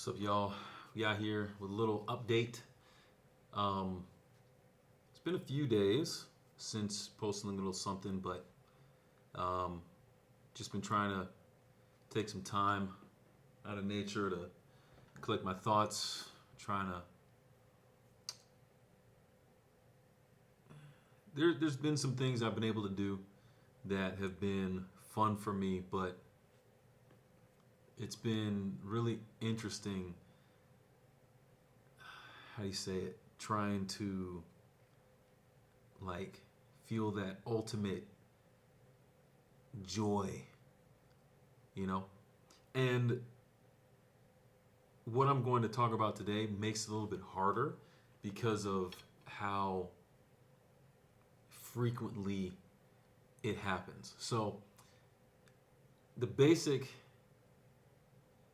What's up, y'all? We out here with a little update. Um, it's been a few days since posting a little something, but um, just been trying to take some time out of nature to collect my thoughts. Trying to. There's been some things I've been able to do that have been fun for me, but it's been really interesting. How do you say it? Trying to like feel that ultimate joy, you know? And what I'm going to talk about today makes it a little bit harder because of how frequently it happens. So the basic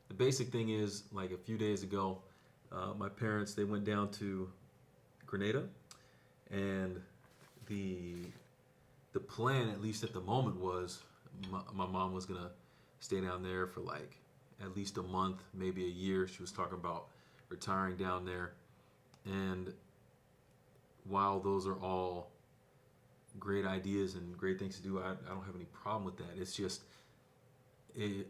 the basic thing is like a few days ago, my parents they went down to Grenada, and the the plan, at least at the moment, was my mom was gonna stay down there for like at least a month, maybe a year. She was talking about retiring down there, and while those are all great ideas and great things to do, I don't have any problem with that. It's just it,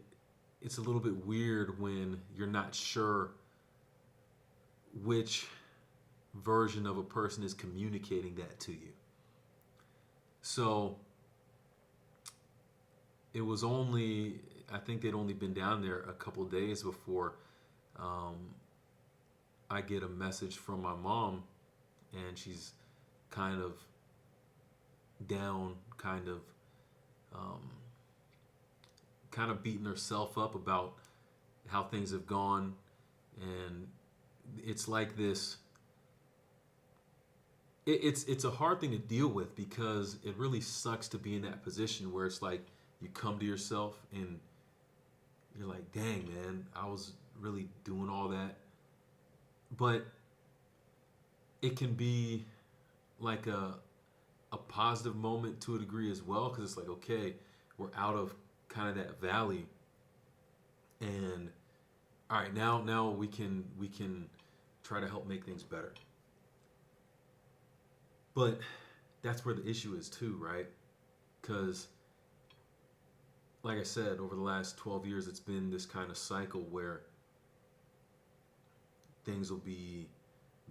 it's a little bit weird when you're not sure which version of a person is communicating that to you. So it was only, I think they'd only been down there a couple days before um, I get a message from my mom, and she's kind of down, um, kind of beating herself up about how things have gone, and it's like this. It's a hard thing to deal with because it really sucks to be in that position where it's like you come to yourself and you're like, dang man, I was really doing all that. But it can be like a positive moment to a degree as well, because it's like, okay, we're out of kind of that valley, and all right, now we can try to help make things better. But that's where the issue is too, right? Because like I said, over the last 12 years, it's been this kind of cycle where things will be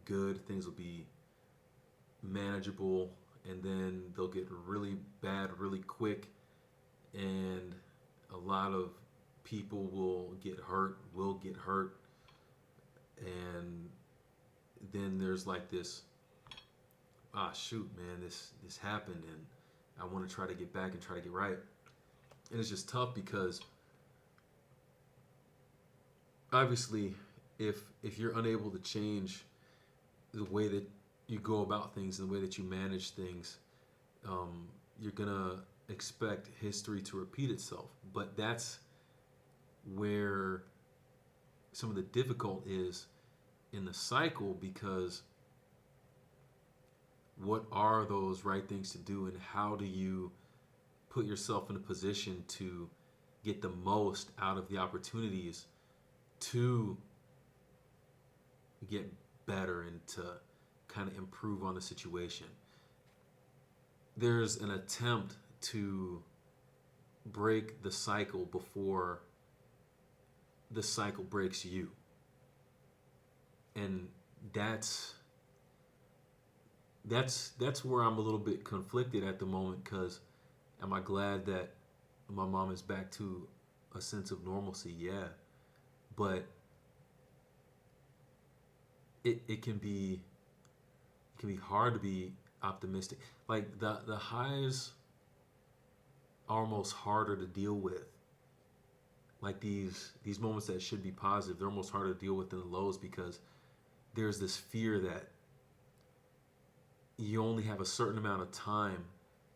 good, things will be manageable, and then they'll get really bad really quick, and a lot of people will get hurt, and then there's like this, shoot, man, this happened, and I want to try to get back and try to get right. And it's just tough because obviously if you're unable to change the way that you go about things and the way that you manage things, you're gonna expect history to repeat itself. But that's where some of the difficult is in the cycle, because what are those right things to do, and how do you put yourself in a position to get the most out of the opportunities to get better and to kind of improve on the situation. There's an attempt to break the cycle before the cycle breaks you. And that's that's where I'm a little bit conflicted at the moment, because am I glad that my mom is back to a sense of normalcy? Yeah. But it can be hard to be optimistic. Like the highs are almost harder to deal with. Like these moments that should be positive, they're almost harder to deal with than the lows, because there's this fear that you only have a certain amount of time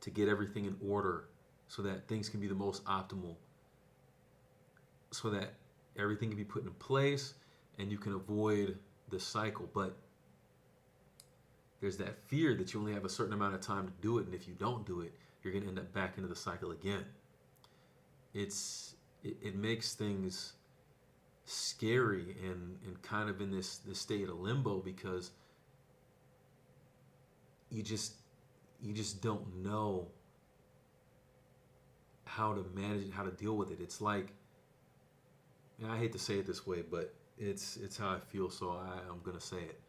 to get everything in order so that things can be the most optimal, so that everything can be put in place and you can avoid the cycle. But there's that fear that you only have a certain amount of time to do it, and if you don't do it, you're going to end up back into the cycle again. It makes things scary and kind of in this state of limbo because you just you just don't know how to manage it, how to deal with it. It's like, and I hate to say it this way, but it's how I feel, so I'm gonna say it.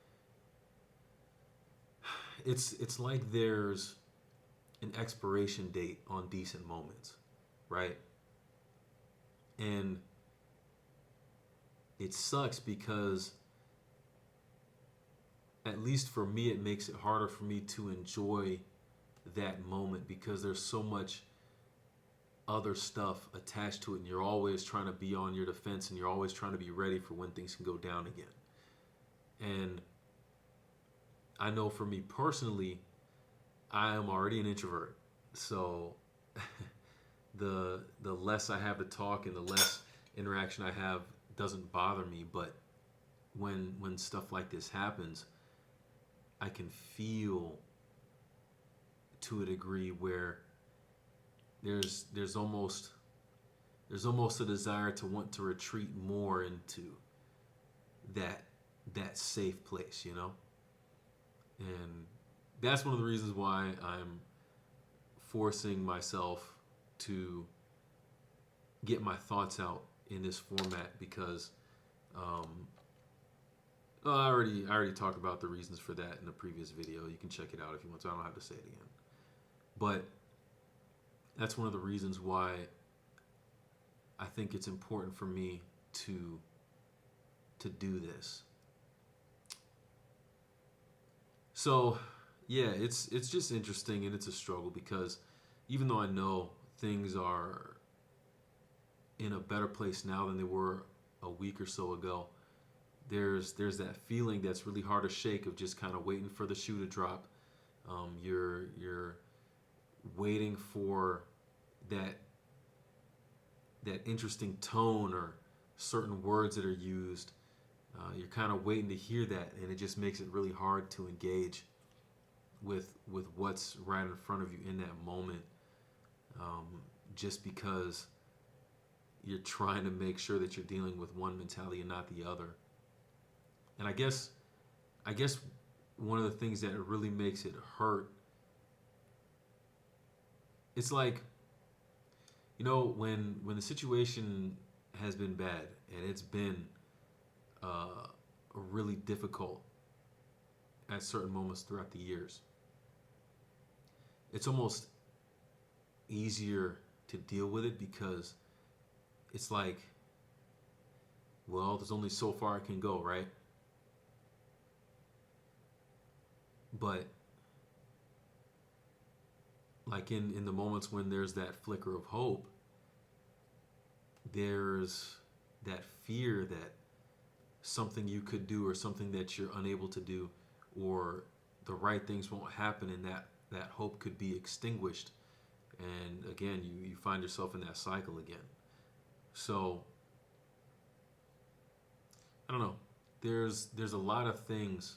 It's like there's an expiration date on decent moments, right? And it sucks because at least for me it makes it harder for me to enjoy that moment because there's so much other stuff attached to it, and you're always trying to be on your defense, and you're always trying to be ready for when things can go down again. And I know for me personally, I am already an introvert, so the less I have to talk and the less interaction I have doesn't bother me. But when stuff like this happens, I can feel to a degree where there's almost a desire to want to retreat more into that that safe place, you know? And that's one of the reasons why I'm forcing myself to get my thoughts out in this format because well, I already talked about the reasons for that in the previous video. You can check it out if you want to. I don't have to say it again. But that's one of the reasons why I think it's important for me to do this. So, yeah, it's just interesting and it's a struggle because even though I know things are in a better place now than they were a week or so ago, there's that feeling that's really hard to shake of just kind of waiting for the shoe to drop. You're waiting for that that interesting tone or certain words that are used. You're kind of waiting to hear that, and it just makes it really hard to engage with what's right in front of you in that moment. Just because you're trying to make sure that you're dealing with one mentality and not the other. And I guess one of the things that really makes it hurt, it's like, you know, when the situation has been bad and it's been really difficult at certain moments throughout the years, it's almost easier to deal with it because it's like, well, there's only so far I can go, right? But like in the moments when there's that flicker of hope, there's that fear that something you could do or something that you're unable to do or the right things won't happen and that hope could be extinguished. And again, you find yourself in that cycle again. So I don't know. There's a lot of things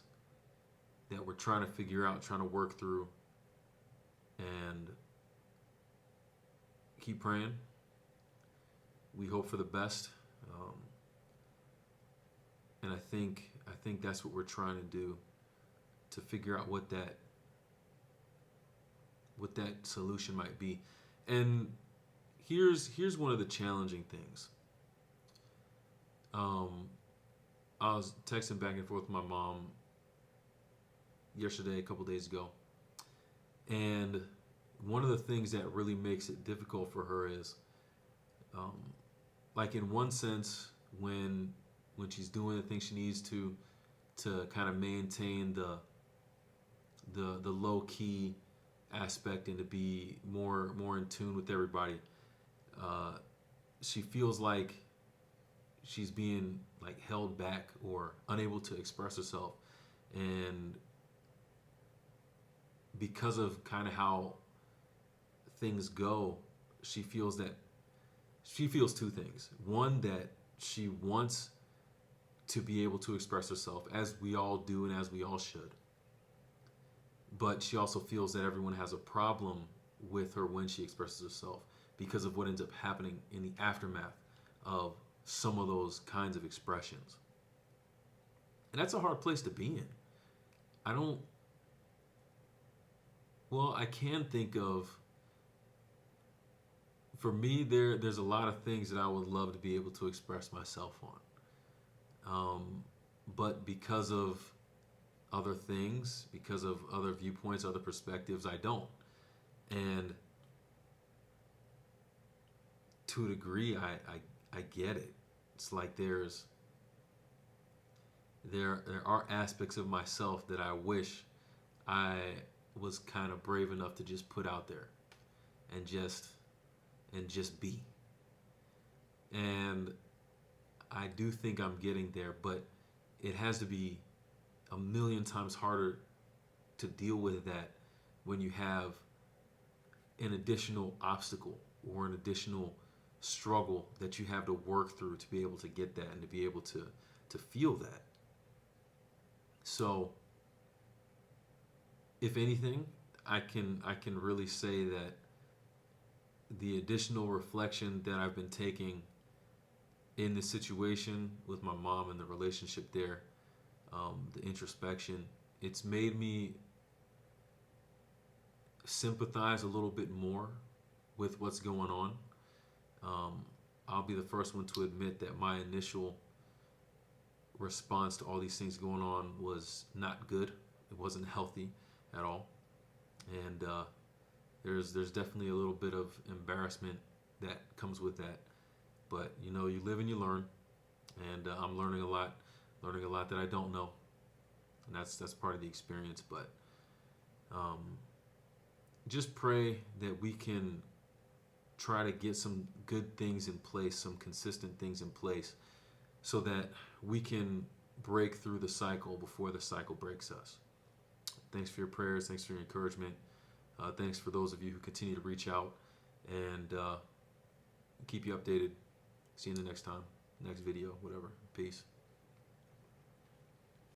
that we're trying to figure out, trying to work through, and keep praying. We hope for the best, and I think that's what we're trying to do to figure out what that solution might be. And here's one of the challenging things. I was texting back and forth with my mom yesterday, a couple days ago, and one of the things that really makes it difficult for her is, like in one sense, when she's doing the things she needs to kind of maintain the low key aspect and to be more in tune with everybody, she feels like she's being like held back or unable to express herself, and because of kind of how things go, she feels two things. One, that she wants to be able to express herself, as we all do and as we all should. But she also feels that everyone has a problem with her when she expresses herself because of what ends up happening in the aftermath of some of those kinds of expressions. And that's a hard place to be in. I don't, well, I can think of, for me, there's a lot of things that I would love to be able to express myself on. But because of other things, because of other viewpoints, other perspectives, I don't. And to a degree, I get it. It's like there are aspects of myself that I wish I was kind of brave enough to just put out there and just be. And I do think I'm getting there, but it has to be a million times harder to deal with that when you have an additional obstacle or an additional struggle that you have to work through to be able to get that and to be able to feel that. So if anything, I can really say that the additional reflection that I've been taking in the situation with my mom and the relationship there, the introspection, it's made me sympathize a little bit more with what's going on. I'll be the first one to admit that my initial response to all these things going on was not good. It wasn't healthy at all, and there's definitely a little bit of embarrassment that comes with that. But you live and you learn, and I'm learning a lot that I don't know, and that's part of the experience. But um, just pray that we can try to get some good things in place, some consistent things in place, so that we can break through the cycle before the cycle breaks us. Thanks for your prayers. Thanks for your encouragement. Thanks for those of you who continue to reach out, and keep you updated. See you in the next time, next video, whatever. Peace.